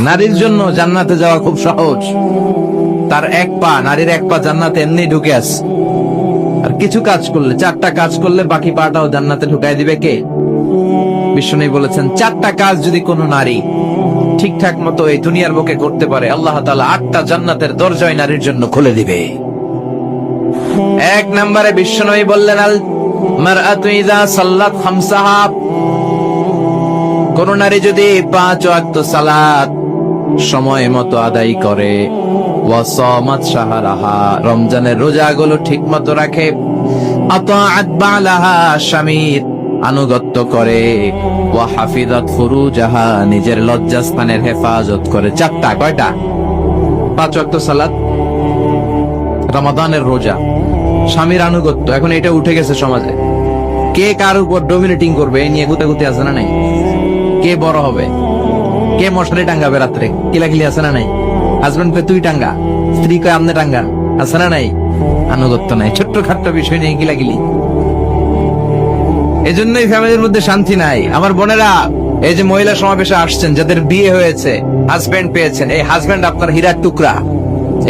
নারীর জন্য জান্নাতে যাওয়া খুব সহজ। তার এক পা, নারীর এক পা জান্নাতে এমনি ঢুকে আছে। আর কিছু কাজ করলে, 4টা কাজ করলে বাকি পাটাও জান্নাতে ঢুকাই দিবে কে? বিশ্বনবী বলেছেন 4টা কাজ যদি কোনো নারী ঠিকঠাক মতো এই দুনিয়ার বুকে করতে পারে, আল্লাহ তাআলা 8টা জান্নাতের দরজাই নারীর জন্য খুলে দিবে। 1 নম্বরে বিশ্বনবী বললেন, আল মারআতু ইযা সাল্লাত খামসাহা, কোন নারী যদি 5 ওয়াক্ত সালাত সময় মতো আদায় করে, ওয়া সামাত শাহরাহা, রমজানের রোজাগুলো ঠিক মতো রাখে, আতাআত বালাহা, স্বামীর আনুগত্য করে, ওয়া হাফিজাত ফুরুজাহা, নিজের লজ্জাস্থানের হেফাজত করে। 4টা, কয়টা? 5 ওয়াক্ত সালাত, রমাদানের রোজা, স্বামীর আনুগত্য। এখন এটা উঠে গেছে সমাজে। কে কার উপর ডমিনেটিং করবে এই নিয়ে গুতাগুতি আছে না নাই? কে বড় হবে, কে মশারি টাঙ্গাবে রাত্রে, কিলাকিলি আছে না নাই? হাজবেন্ড কে তুই টাঙ্গা, স্ত্রী কে আমনে টাঙ্গান, আছে না নাই? আনুগত্য নাই, ছোট্ট খাট্ট বিষয় নিয়ে কিলাকিলি। এজন্যই ফ্যামিলির মধ্যে শান্তি নাই। আমার বোনেরা, এই যে মহিলা সমাবেশে আসছেন, যাদের বিয়ে হয়েছে, হাজবেন্ড পেয়েছেন, এই হাজবেন্ড আপনার হীরার টুকরা,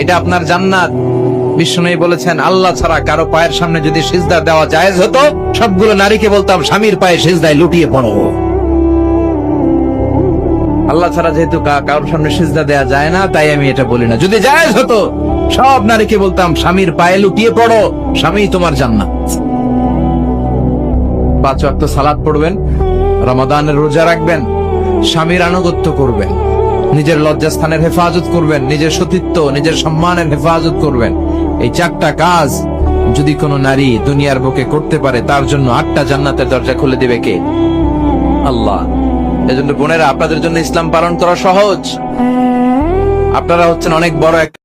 এটা আপনার জান্নাত। বিশ্বনবী বলেছেন, আল্লাহ ছাড়া কারো পায়ের সামনে যদি সিজদা দেওয়া জায়েজ হতো, সবগুলো নারীকে বলতাম স্বামীর পায়ে সিজদায় লুটিয়ে পড়ো। আল্লাহ ছাড়া যেহেতু কারোর সামনে সিজদা দেওয়া যায় না, তাই আমি এটা বলি না। যদি জায়েজ হতো, সব নারীকে বলতাম স্বামীর পায়ে লুটিয়ে পড়ো, স্বামী তোমার জান্নাত। 5 ওয়াক্ত সালাত পড়বেন, রমাদানের রোজা রাখবেন, স্বামীর আনুগত্য করবেন, নিজের লজ্জাস্থানের হেফাজত করবেন, নিজের সতীত্ব, নিজের সম্মানের হেফাজত করবেন। এই 4টা কাজ যদি কোনো নারী দুনিয়ার বুকে করতে পারে, তার জন্য 8টা জান্নাতের দরজা খুলে দিবে কে? আল্লাহ। এজন্য বোনেরা, আপনাদের জন্য ইসলাম পালন করা সহজ। আপনারা হচ্ছেন অনেক বড় একটা